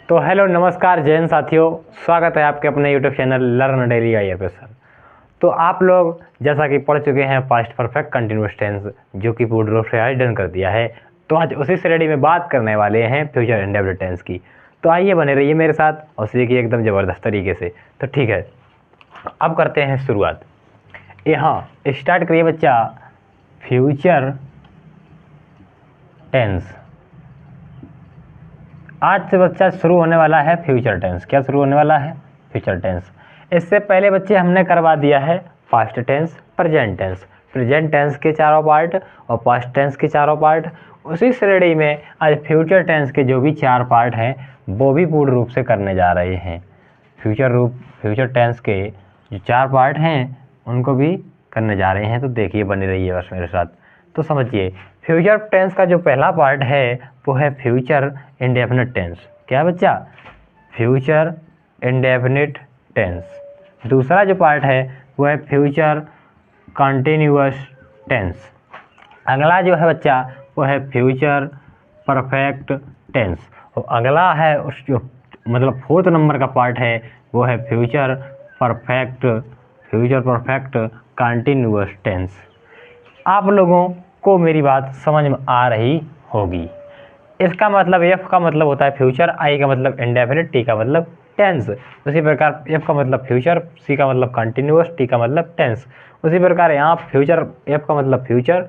तो हेलो नमस्कार जय हिंद साथियों, स्वागत है आपके अपने यूट्यूब चैनल लर्न डेली आई पे सर। तो आप लोग जैसा कि पढ़ चुके हैं पास्ट परफेक्ट कंटिन्यूअस टेंस, जो कि पूर्ण रूप से आज डन कर दिया है। तो आज उसी श्रेणी में बात करने वाले हैं फ्यूचर इंडेफिनिट टेंस की। तो आइए बने रहिए मेरे साथ और सीखिए एकदम ज़बरदस्त तरीके से। तो ठीक है, अब करते हैं शुरुआत। यहाँ स्टार्ट करिए बच्चा, फ्यूचर टेंस। आज से बच्चा शुरू होने वाला है फ्यूचर टेंस। क्या शुरू होने वाला है? Future tense. इससे पहले बच्चे हमने करवा दिया है past tense, present tense, present tense के चारों पार्ट और पास्ट टेंस के चारों पार्ट। उसी श्रेणी में आज फ्यूचर टेंस के जो भी चार पार्ट हैं वो भी पूर्ण रूप से करने जा रहे हैं। फ्यूचर टेंस के जो चार पार्ट हैं उनको भी करने जा रहे हैं। तो देखिए बने रहिए बस मेरे साथ। तो समझिए, फ्यूचर टेंस का जो पहला पार्ट है वो है फ्यूचर इंडेफिनिट टेंस। क्या बच्चा? Future indefinite tense. दूसरा जो पार्ट है वो है फ्यूचर कंटिन्यूअस टेंस। अगला जो है बच्चा वो है फ्यूचर परफेक्ट टेंस। और अगला है उस जो मतलब फोर्थ नंबर का पार्ट है वो है फ्यूचर परफेक्ट कंटिन्यूअस टेंस। आप लोगों को मेरी बात समझ में आ रही होगी। इसका मतलब एफ का मतलब होता है फ्यूचर, आई का मतलब इंडेफिनिट, टी का मतलब टेंस। उसी प्रकार एफ का मतलब फ्यूचर, सी का मतलब कंटिन्यूअस, टी का मतलब टेंस। उसी प्रकार यहाँ फ्यूचर, एफ का मतलब फ्यूचर,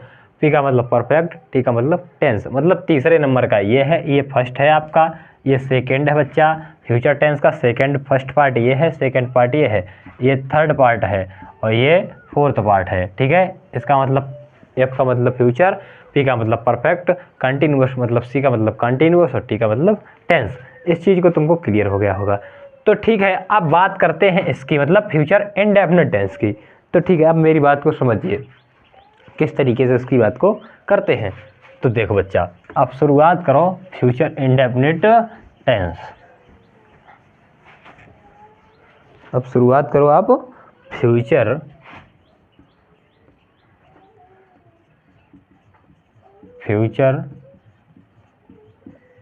पी का मतलब परफेक्ट, टी का मतलब टेंस। मतलब तीसरे नंबर का ये है, ये फर्स्ट है आपका, ये सेकेंड है बच्चा। फ्यूचर टेंस का सेकेंड फर्स्ट पार्ट ये है, सेकेंड पार्ट ये है, ये थर्ड पार्ट है और ये फोर्थ पार्ट है। ठीक है, इसका मतलब एफ का मतलब फ्यूचर, पी का मतलब परफेक्ट, कंटिन्यूअस मतलब सी का मतलब कंटिन्यूअस और टी का मतलब टेंस। इस चीज़ को तुमको क्लियर हो गया होगा। तो ठीक है, अब बात करते हैं इसकी मतलब फ्यूचर इंडेफिनिट टेंस की। तो ठीक है, अब मेरी बात को समझिए किस तरीके से इसकी बात को करते हैं। तो देखो बच्चा, अब शुरुआत करो फ्यूचर इंडेफिनिट टेंस। अब शुरुआत करो आप फ्यूचर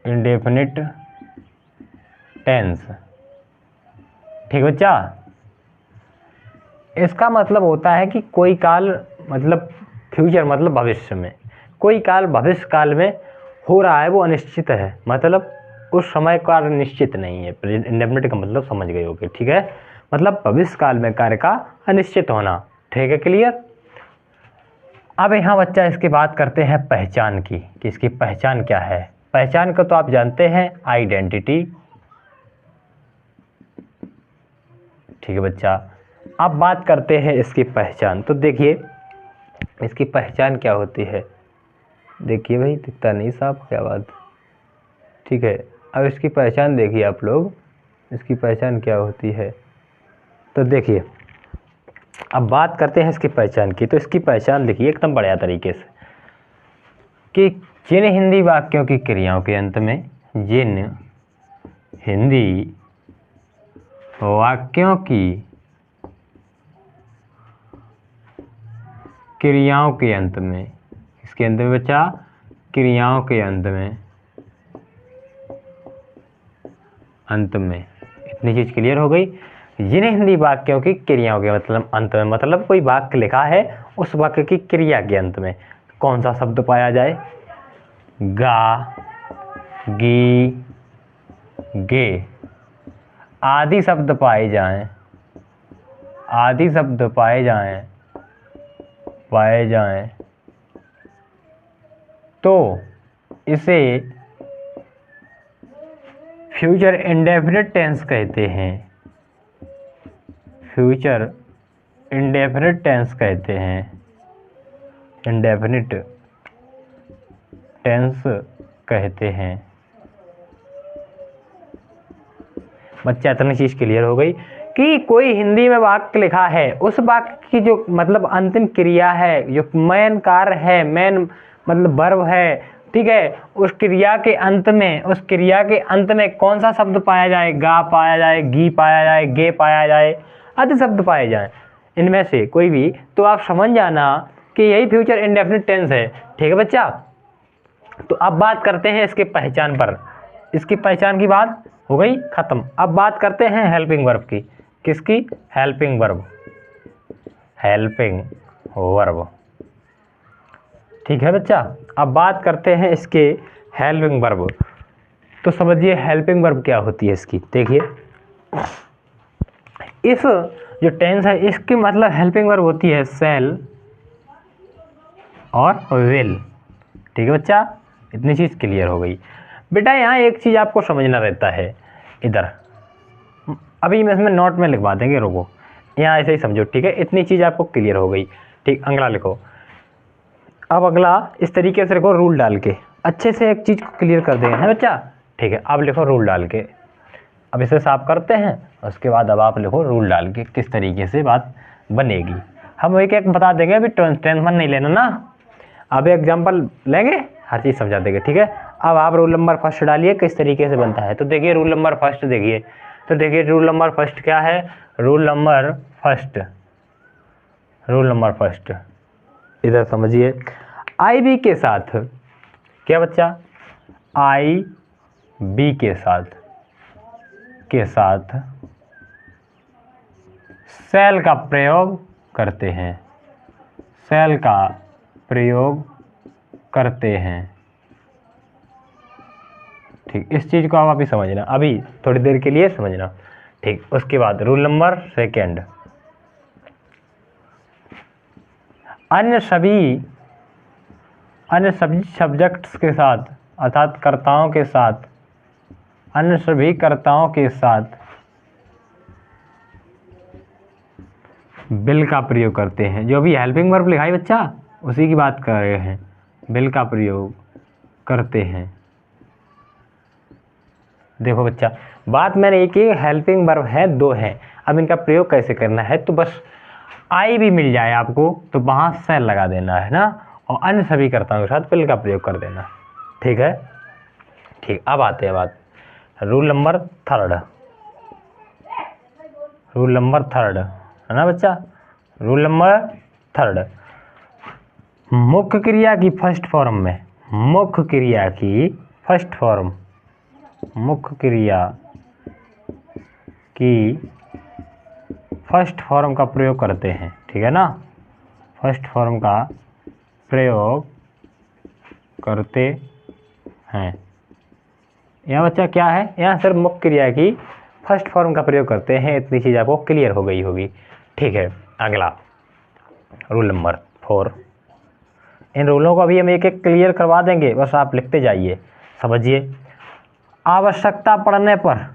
इंडेफिनिट टेंस। ठीक बच्चा, इसका मतलब होता है कि कोई काल, मतलब फ्यूचर मतलब भविष्य में, कोई काल भविष्य काल में हो रहा है वो अनिश्चित है, मतलब उस समय का निश्चित नहीं है। इंडेफिनिट का मतलब समझ गए होगे। ठीक है, मतलब भविष्य काल में कार्य का अनिश्चित होना। ठीक है, क्लियर। अब यहाँ बच्चा इसकी बात करते हैं पहचान की, कि इसकी पहचान क्या है। पहचान को तो आप जानते हैं, आइडेंटिटी। ठीक है बच्चा, अब बात करते हैं इसकी पहचान। तो देखिए इसकी पहचान क्या होती है। देखिए भाई, दिखता नहीं साफ, क्या बात। ठीक है, अब इसकी पहचान देखिए आप लोग, इसकी पहचान क्या होती है। तो देखिए अब बात करते हैं इसकी पहचान की। तो इसकी पहचान देखिए एकदम बढ़िया तरीके से, कि जिन हिंदी वाक्यों की क्रियाओं के अंत में, जिन हिंदी वाक्यों की क्रियाओं के अंत में, इसके अंत में बच्चा क्रियाओं के अंत में इतनी चीज क्लियर हो गई। जिन हिंदी वाक्यों की क्रियाओं के मतलब अंत में, मतलब कोई वाक्य लिखा है उस वाक्य की क्रिया के अंत में कौन सा शब्द पाया जाए? गा, गी, गे आदि शब्द पाए जाएं, आदि शब्द पाए जाएं तो इसे फ्यूचर इंडेफिनिट टेंस कहते हैं। फ्यूचर इंडेफिनिट टेंस कहते हैं, इंडेफिनिट टेंस कहते हैं। बच्चा इतनी चीज क्लियर हो गई कि कोई हिंदी में वाक्य लिखा है, उस वाक्य की जो मतलब अंतिम क्रिया है, जो मेन कार्य है, मेन मतलब वर्ब है, ठीक है, उस क्रिया के अंत में, उस क्रिया के अंत में कौन सा शब्द पाया जाए? गा पाया जाए, गी पाया जाए, गे पाया जाए, आदि शब्द पाए जाए, इनमें से कोई भी, तो आप समझ जाना कि यही फ्यूचर इंडेफिनिट टेंस है। ठीक है बच्चा, तो अब बात करते हैं इसके पहचान पर। इसकी पहचान की बात हो गई खत्म। अब बात करते हैं हेल्पिंग वर्ब की। किसकी? Helping verb, helping verb. ठीक है बच्चा, अब बात करते हैं इसके हेल्पिंग वर्ब। तो समझिए हेल्पिंग वर्ब क्या होती है इसकी। देखिए इस जो टेंस है इसकी मतलब हेल्पिंग वर्ब होती है शैल और विल। ठीक है बच्चा, इतनी चीज़ क्लियर हो गई। बेटा यहाँ एक चीज़ आपको समझना रहता है, इधर अभी मैं इसमें नोट में लिखवा देंगे, रोको यहाँ ऐसे ही समझो। ठीक है, इतनी चीज़ आपको क्लियर हो गई। ठीक, अगला लिखो। अब अगला इस तरीके से लिखो, रूल डाल के अच्छे से एक चीज़ को क्लियर कर देंगे, है बच्चा। ठीक है, अब लिखो रूल डाल के। अब इसे साफ करते हैं, उसके बाद अब आप लिखो रूल डाल के किस तरीके से बात बनेगी। हम एक एक बता देंगे, अभी टेंशन नहीं लेना ना। अब एग्जाम्पल लेंगे, हर चीज़ समझा देंगे। ठीक है, अब आप रूल नंबर फर्स्ट डालिए किस तरीके से बनता है। तो देखिए रूल नंबर फर्स्ट देखिए, तो देखिए रूल नंबर फर्स्ट क्या है। Rule number first, rule number first इधर समझिए, आई बी के साथ क्या बच्चा, आई बी के साथ सेल का प्रयोग करते हैं, सेल का प्रयोग करते हैं। ठीक, इस चीज़ को आप अभी समझना, अभी थोड़ी देर के लिए समझना। ठीक, उसके बाद रूल नंबर सेकेंड, अन्य सभी सब्जेक्ट्स के साथ अर्थात कर्ताओं के साथ, अन्य सभी कर्ताओं के साथ बिल का प्रयोग करते हैं। जो अभी हेल्पिंग वर्ब लिखा है बच्चा, उसी की बात कर रहे हैं, बिल का प्रयोग करते हैं। देखो बच्चा, बात मैंने एक ही हेल्पिंग वर्ब है, दो है, अब इनका प्रयोग कैसे करना है। तो बस आई भी मिल जाए आपको तो वहाँ सेल लगा देना है ना, और अन्य सभी कर्ताओं के साथ बिल का प्रयोग कर देना। ठीक है, ठीक, अब आते हैं बात rule number third, rule number third है ना बच्चा। रूल नंबर थर्ड, मुख्य क्रिया की फर्स्ट फॉर्म में, मुख्य क्रिया की फर्स्ट फॉर्म, मुख्य क्रिया की फर्स्ट फॉर्म का प्रयोग करते हैं। ठीक है ना, फर्स्ट फॉर्म का प्रयोग करते हैं। यहाँ बच्चा क्या है, यहाँ सिर्फ मुख्य क्रिया की फर्स्ट फॉर्म का प्रयोग करते हैं, इतनी चीज़ आपको क्लियर हो गई होगी। ठीक है, अगला रूल नंबर 4, इन रूलों को अभी हम एक एक क्लियर करवा देंगे, बस आप लिखते जाइए। समझिए, आवश्यकता पड़ने पर,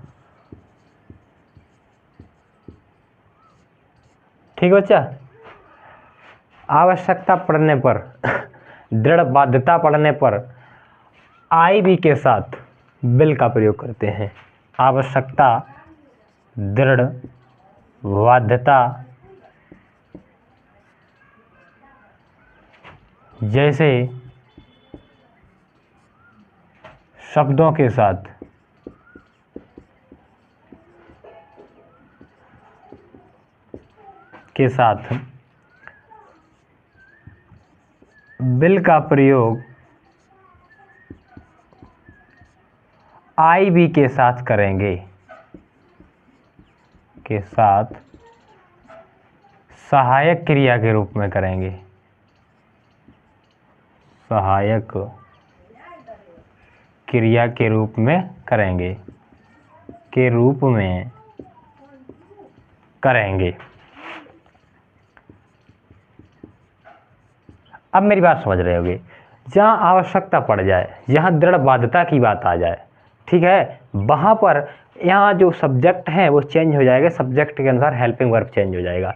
ठीक बच्चा, आवश्यकता पड़ने पर दृढ़ बाध्यता पड़ने पर आई बी के साथ बिल का प्रयोग करते हैं। आवश्यकता, दृढ़ बाध्यता जैसे शब्दों के साथ बिल का प्रयोग आई बी के साथ करेंगे, के साथ सहायक क्रिया के रूप में करेंगे, सहायक क्रिया के रूप में करेंगे, के रूप में करेंगे। अब मेरी बात समझ रहे होगे, जहाँ आवश्यकता पड़ जाए, जहाँ दृढ़ बाध्यता की बात आ जाए, ठीक है, वहाँ पर यहाँ जो सब्जेक्ट है वो चेंज हो जाएगा, सब्जेक्ट के अनुसार हेल्पिंग वर्ब चेंज हो जाएगा।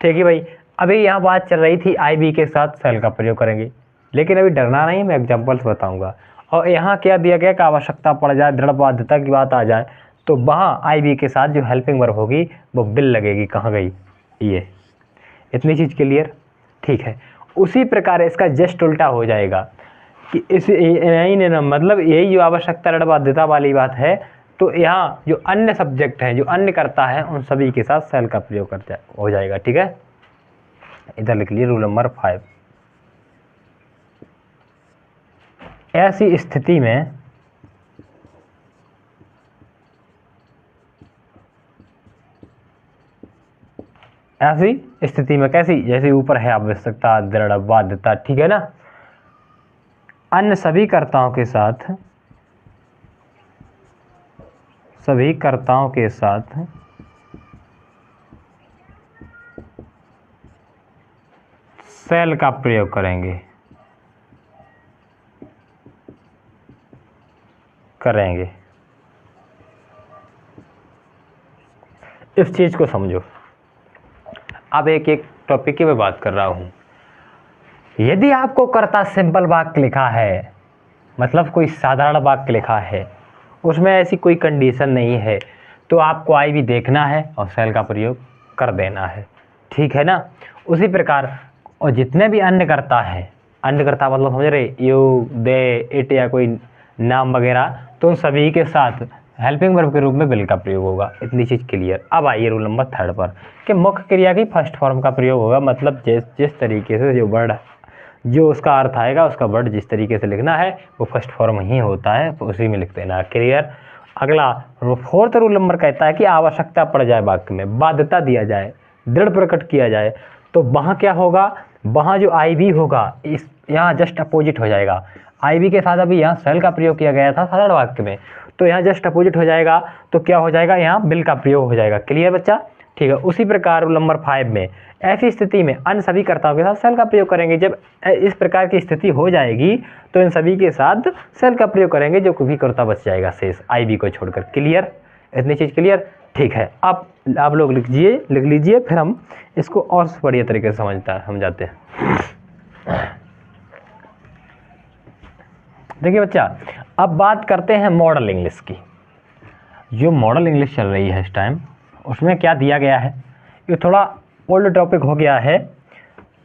ठीक है भाई, अभी यहाँ बात चल रही थी आई बी के साथ सेल का प्रयोग करेंगे, लेकिन अभी डरना नहीं, मैं एग्जाम्पल्स बताऊँगा। और यहाँ क्या दिया गया कि आवश्यकता पड़ जाए, दृढ़ बाध्यता की बात आ जाए, तो वहाँ आई बी के साथ जो हेल्पिंग वर्ब होगी वो बिल लगेगी। कहाँ गई ये, इतनी चीज़ क्लियर। ठीक है, उसी प्रकार इसका जस्ट उल्टा हो जाएगा कि इस नहीं मतलब यही जो आवश्यकता दृढ़ बाध्यता वाली बात है, तो यहाँ जो अन्य सब्जेक्ट हैं, जो अन्य करता है, उन सभी के साथ सेल का प्रयोग हो जाएगा। ठीक है, इधर लिख लीजिए रूल नंबर 5। ऐसी स्थिति में ऐसी स्थिति में कैसी, जैसे ऊपर है आवश्यकता, दृढ़, बाध्यता, ठीक है ना। अन्य सभी कर्ताओं के साथ, सभी कर्ताओं के साथ सेल का प्रयोग करेंगे, इस चीज़ को समझो। अब एक एक टॉपिक की मैं बात कर रहा हूँ। यदि आपको कर्ता सिंपल वाक्य लिखा है, मतलब कोई साधारण वाक्य लिखा है, उसमें ऐसी कोई कंडीशन नहीं है, तो आपको आई भी देखना है और सेल का प्रयोग कर देना है, ठीक है ना। उसी प्रकार और जितने भी अन्य कर्ता हैं, अन्य कर्ता मतलब समझ रहे, यू, दे, इट या कोई नाम वगैरह, तो उन सभी के साथ हेल्पिंग वर्ब के रूप में विल का प्रयोग होगा। इतनी चीज़ क्लियर। अब आइए रूल नंबर 3 पर कि मुख्य क्रिया की फर्स्ट फॉर्म का प्रयोग होगा, मतलब जिस तरीके से जो वर्ड, जो उसका अर्थ आएगा, उसका वर्ड जिस तरीके से लिखना है वो फर्स्ट फॉर्म ही होता है, तो उसी में लिख देना। क्लियर। अगला 4th रूल नंबर कहता है कि आवश्यकता पड़ जाए वाक्य में, बाध्यता दिया जाए, दृढ़ प्रकट किया जाए, तो वहाँ क्या होगा, वहाँ जो आई बी होगा इस यहाँ जस्ट अपोजिट हो जाएगा। आई बी के साथ अभी यहाँ सेल का प्रयोग किया गया था साधारण वाक्य में, तो यहाँ जस्ट अपोजिट हो जाएगा, तो क्या हो जाएगा, यहाँ विल का प्रयोग हो जाएगा। क्लियर बच्चा, ठीक है। उसी प्रकार रूल नंबर 5 में ऐसी स्थिति में अन्य सभी कर्ताओं के साथ सेल का प्रयोग करेंगे। जब इस प्रकार की स्थिति हो जाएगी तो इन सभी के साथ सेल का प्रयोग करेंगे, जो भी कर्ता बच जाएगा शेष आई बी को छोड़कर। क्लियर, इतनी चीज़ क्लियर, ठीक है। अब आप लोग लिख लीजिए, फिर हम इसको और बढ़िया तरीके से समझाते हैं। देखिए बच्चा, अब बात करते हैं मॉडल इंग्लिश की। जो मॉडल इंग्लिश चल रही है इस टाइम, उसमें क्या दिया गया है, ये थोड़ा ओल्ड टॉपिक हो गया है,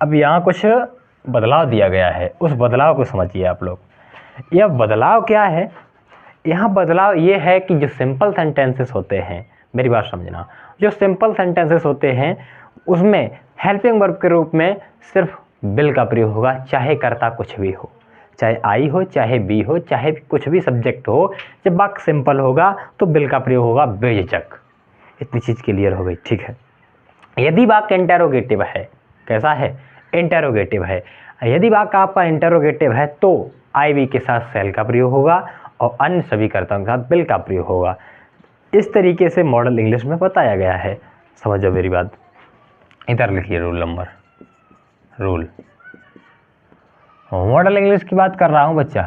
अब यहाँ कुछ बदलाव दिया गया है, उस बदलाव को समझिए आप लोग। यह बदलाव क्या है, यहाँ बदलाव ये है कि जो सिंपल सेंटेंसेस होते हैं, मेरी बात समझना, जो सिंपल सेंटेंसेस होते हैं उसमें हेल्पिंग वर्ब के रूप में सिर्फ विल का प्रयोग होगा, चाहे कर्ता कुछ भी हो, चाहे आई हो, चाहे बी हो, चाहे कुछ भी सब्जेक्ट हो। जब वाक्य सिंपल होगा तो विल का प्रयोग होगा बेझिझक। इतनी चीज़ क्लियर हो गई, ठीक है। यदि वाक्य इंटेरोगेटिव है, कैसा है, इंटेरोगेटिव है, यदि वाक्य आपका इंटेरोगेटिव है तो आई बी के साथ सेल का प्रयोग होगा और अन्य सभी कर्ताओं के साथ विल का प्रयोग होगा। इस तरीके से मॉडल इंग्लिश में बताया गया है, समझो मेरी बात। इधर लिखिए रूल मॉडल इंग्लिश की बात कर रहा हूँ बच्चा,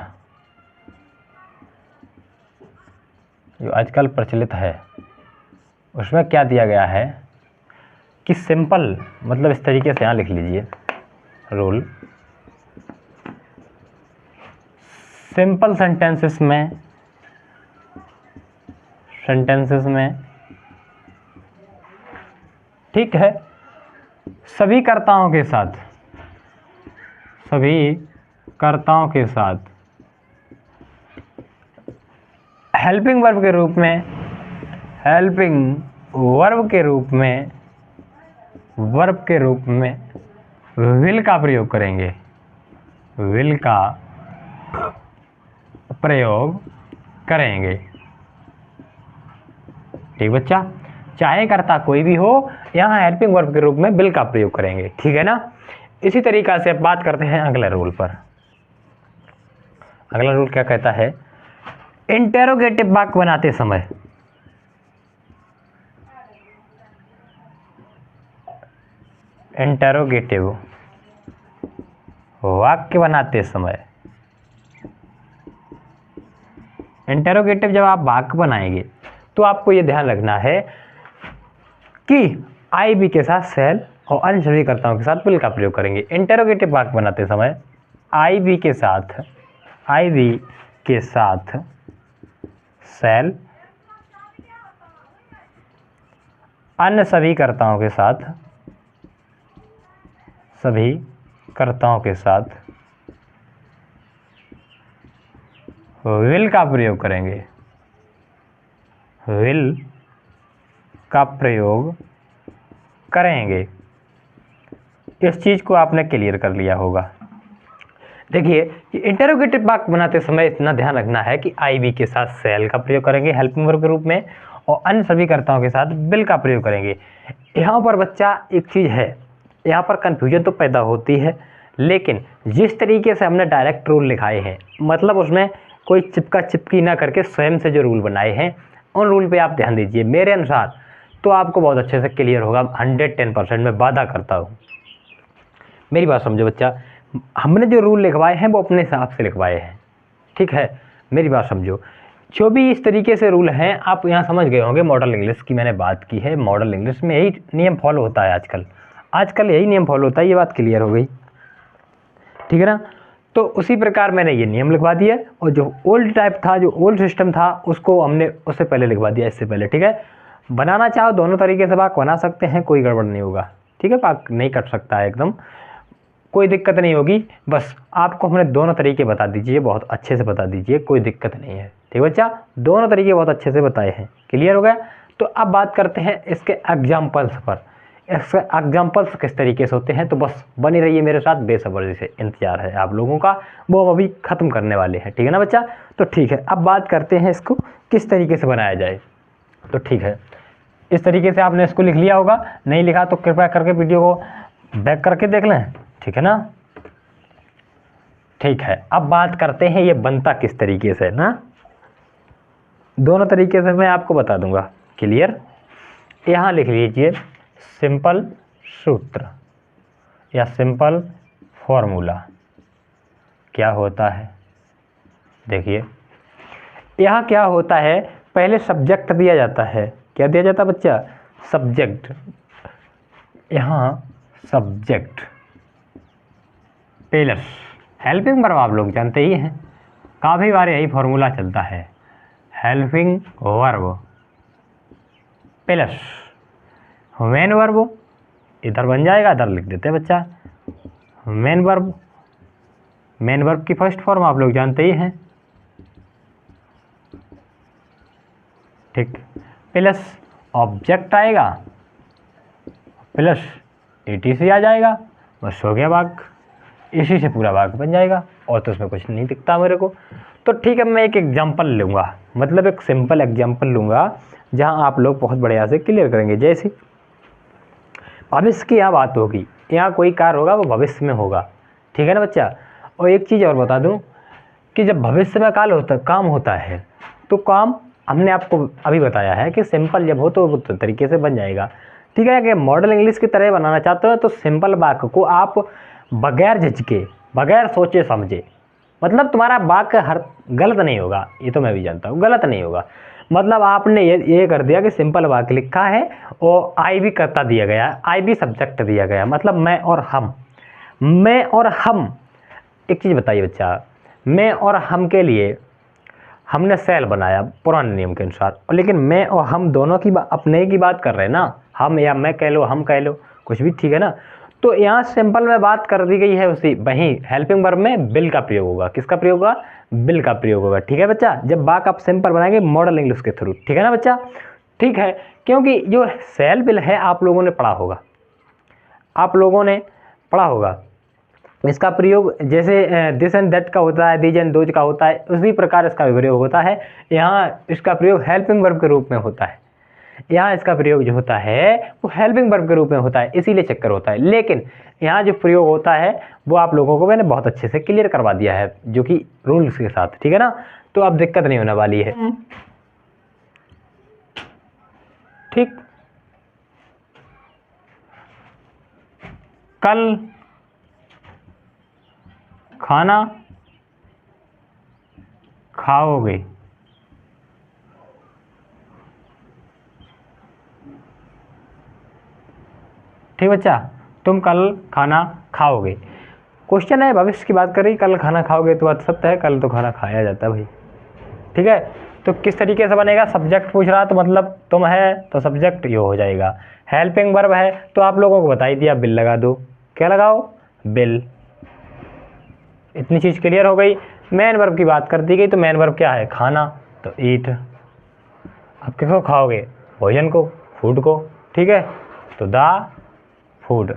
जो आजकल प्रचलित है, उसमें क्या दिया गया है कि सिंपल, मतलब इस तरीके से यहाँ लिख लीजिए रूल, सिंपल सेंटेंसेस में ठीक है, सभी कर्ताओं के साथ हेल्पिंग वर्ब के रूप में विल का प्रयोग करेंगे, ठीक बच्चा। चाहे कर्ता कोई भी हो, यहाँ हेल्पिंग वर्ब के रूप में विल का प्रयोग करेंगे, ठीक है ना। इसी तरीक़ा से अब बात करते हैं अगले रूल पर। अगला रूल क्या कहता है, इंटेरोगेटिव वाक्य बनाते समय इंटेरोगेटिव जब आप वाक्य बनाएंगे तो आपको ये ध्यान रखना है कि आई बी के साथ सेल और अन्य सभी कर्ताओं के साथ विल का प्रयोग करेंगे। इंटेरोगेटिव वाक्य बनाते समय आई बी के साथ सेल, अन्य सभी कर्ताओं के साथ विल का प्रयोग करेंगे। इस चीज़ को आपने क्लियर कर लिया होगा। देखिए, इंटेरोगेटिव वाक्य बनाते समय इतना ध्यान रखना है कि आई बी के साथ सेल का प्रयोग करेंगे हेल्पिंग वर्ब के रूप में, और अन्य सभी कर्ताओं के साथ बिल का प्रयोग करेंगे। यहाँ पर बच्चा एक चीज़ है, यहाँ पर कन्फ्यूजन तो पैदा होती है, लेकिन जिस तरीके से हमने डायरेक्ट रूल लिखाए हैं, मतलब उसमें कोई चिपका चिपकी ना करके स्वयं से जो रूल बनाए हैं उन रूल पे आप ध्यान दीजिए। मेरे अनुसार तो आपको बहुत अच्छे से क्लियर होगा, 110% मैं वादा करता हूँ। मेरी बात समझो बच्चा, हमने जो रूल लिखवाए हैं वो अपने हिसाब से लिखवाए हैं, ठीक है। मेरी बात समझो, जो भी इस तरीके से रूल हैं आप यहाँ समझ गए होंगे। मॉडल इंग्लिश की मैंने बात की है, मॉडल इंग्लिश में यही नियम फॉलो होता है आजकल यही नियम फॉलो होता है। ये बात क्लियर हो गई, ठीक है ना। तो उसी प्रकार मैंने ये नियम लिखवा दिया, और जो ओल्ड टाइप था, जो ओल्ड सिस्टम था, उसको हमने उससे पहले लिखवा दिया, इससे पहले, ठीक है। बनाना चाहो दोनों तरीके से वाक्य बना सकते हैं, कोई गड़बड़ नहीं होगा, ठीक है। वाक्य नहीं कट सकता है, एकदम कोई दिक्कत नहीं होगी। बस आपको हमने दोनों तरीके बता दीजिए, बहुत अच्छे से बता दीजिए, कोई दिक्कत नहीं है, ठीक है बच्चा। दोनों तरीके बहुत अच्छे से बताए हैं, क्लियर हो गया। तो अब बात करते हैं इसके एग्जाम्पल्स पर। इसके एग्जाम्पल्स किस तरीके से होते हैं, तो बस बनी रहिए मेरे साथ, बेसब्री से इंतजार है आप लोगों का, वो हम अभी ख़त्म करने वाले हैं, ठीक है ना बच्चा। तो ठीक है, अब बात करते हैं इसको किस तरीके से बनाया जाए। तो ठीक है, इस तरीके से आपने इसको लिख लिया होगा, नहीं लिखा तो कृपया करके वीडियो को बैक करके देख लें, ठीक है ना। ठीक है, अब बात करते हैं ये बनता किस तरीके से ना। दोनों तरीके से मैं आपको बता दूंगा, क्लियर। यहाँ लिख लीजिए सिंपल सूत्र या सिंपल फॉर्मूला क्या होता है। देखिए यहाँ क्या होता है, पहले सब्जेक्ट दिया जाता है। क्या दिया जाता है बच्चा, सब्जेक्ट। यहाँ सब्जेक्ट प्लस हेल्पिंग वर्ब, आप लोग जानते ही हैं, काफ़ी बार यही फॉर्मूला चलता है, helping verb plus main verb. इधर बन जाएगा, इधर लिख देते हैं बच्चा मेन वर्ब। मेन वर्ब की फर्स्ट फॉर्म आप लोग जानते ही हैं, ठीक। प्लस ऑब्जेक्ट आएगा, प्लस ETC आ जाएगा, बस हो गया वाक्य। इसी से पूरा वाक्य बन जाएगा, और तो उसमें कुछ नहीं दिखता मेरे को। तो ठीक है, मैं एक एग्जांपल लूँगा, मतलब एक सिंपल एग्जांपल लूँगा, जहाँ आप लोग बहुत बढ़िया से क्लियर करेंगे। जैसे भविष्य की यहाँ बात होगी, यहाँ कोई कार्य होगा वो भविष्य में होगा, ठीक है ना बच्चा। और एक चीज़ और बता दूँ कि जब भविष्य में काम होता है, तो काम हमने आपको अभी बताया है कि सिंपल जब हो तो तरीके से बन जाएगा, ठीक है। कि मॉडल इंग्लिश की तरह बनाना चाहते हो तो सिंपल वाक्य को आप बगैर झिझके, बगैर सोचे समझे, मतलब तुम्हारा वाक्य हर गलत नहीं होगा, ये तो मैं भी जानता हूँ गलत नहीं होगा। मतलब आपने ये कर दिया कि सिंपल वाक्य लिखा है और आई भी कर्ता दिया गया, आई भी सब्जेक्ट दिया गया, मतलब मैं और हम। मैं और हम, एक चीज़ बताइए बच्चा, मैं और हम के लिए हमने सेल बनाया पुराने नियम के अनुसार, और लेकिन मैं और हम दोनों की अपने की बात कर रहे हैं ना, हम या मैं कह लो, हम कह लो, कुछ भी, ठीक है ना। तो यहाँ सिंपल में बात कर दी गई है उसी, वहीं हेल्पिंग वर्ब में बिल का प्रयोग होगा। किसका प्रयोग होगा, बिल का प्रयोग होगा, ठीक है बच्चा। जब बात आप सिंपल बनाएंगे मॉडल इंग्लिश के थ्रू, ठीक है ना बच्चा। ठीक है, क्योंकि जो सेल बिल है आप लोगों ने पढ़ा होगा, आप लोगों ने पढ़ा होगा। इसका प्रयोग जैसे दिस एंड दैट का होता है, दीज एंड दोज का होता है, उसी प्रकार इसका प्रयोग होता है। यहाँ इसका प्रयोग हेल्पिंग वर्ब के रूप में होता है, यहाँ इसका प्रयोग जो होता है वो हेल्पिंग वर्ब के रूप में होता है, इसीलिए चक्कर होता है। लेकिन यहाँ जो प्रयोग होता है वो आप लोगों को मैंने बहुत अच्छे से क्लियर करवा दिया है, जो कि रूल्स के साथ, ठीक है ना। तो अब दिक्कत नहीं होने वाली है, ठीक। कल खाना खाओगे, ठीक बच्चा, तुम कल खाना खाओगे। क्वेश्चन है, भविष्य की बात करी, कल खाना खाओगे तो बात सत्य है, कल तो खाना खाया जाता है भाई, ठीक है। तो किस तरीके से बनेगा, सब्जेक्ट पूछ रहा तो मतलब तुम है तो सब्जेक्ट ये हो जाएगा। हेल्पिंग वर्ब है तो आप लोगों को बता ही दिया, बिल लगा दो। क्या लगाओ, बिल। इतनी चीज़ क्लियर हो गई। मेन वर्ब की बात कर दी गई, तो मेन वर्ब क्या है, खाना, तो ईट। अब किसको खाओगे, भोजन को, फूड को, ठीक है, तो द फूड।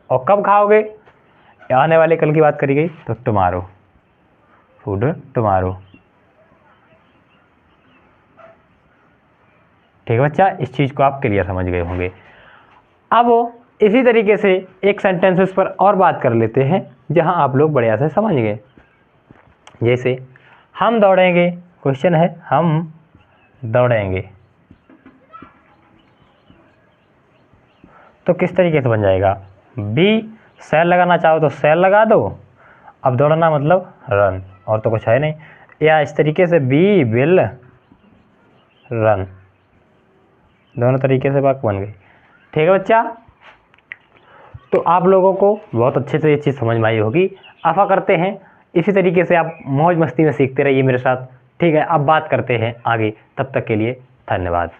और कब खाओगे, आने वाले कल की बात करी गई, तो टुमारो, फूड टुमारो। ठीक है बच्चा, इस चीज़ को आप क्लियर समझ गए होंगे। अब इसी तरीके से एक सेंटेंसेस पर और बात कर लेते हैं जहां आप लोग बढ़िया से समझ गए। जैसे हम दौड़ेंगे, क्वेश्चन है हम दौड़ेंगे, तो किस तरीके से बन जाएगा, बी सेल लगाना चाहो तो सेल लगा दो, अब दौड़ना मतलब रन, और तो कुछ है नहीं, या इस तरीके से बी विल रन, दोनों तरीके से वाक्य बन गई। ठीक है बच्चा, तो आप लोगों को बहुत अच्छे से ये चीज़ समझ में आई होगी। आशा करते हैं इसी तरीके से आप मौज मस्ती में सीखते रहिए मेरे साथ। ठीक है, अब बात करते हैं आगे, तब तक के लिए धन्यवाद।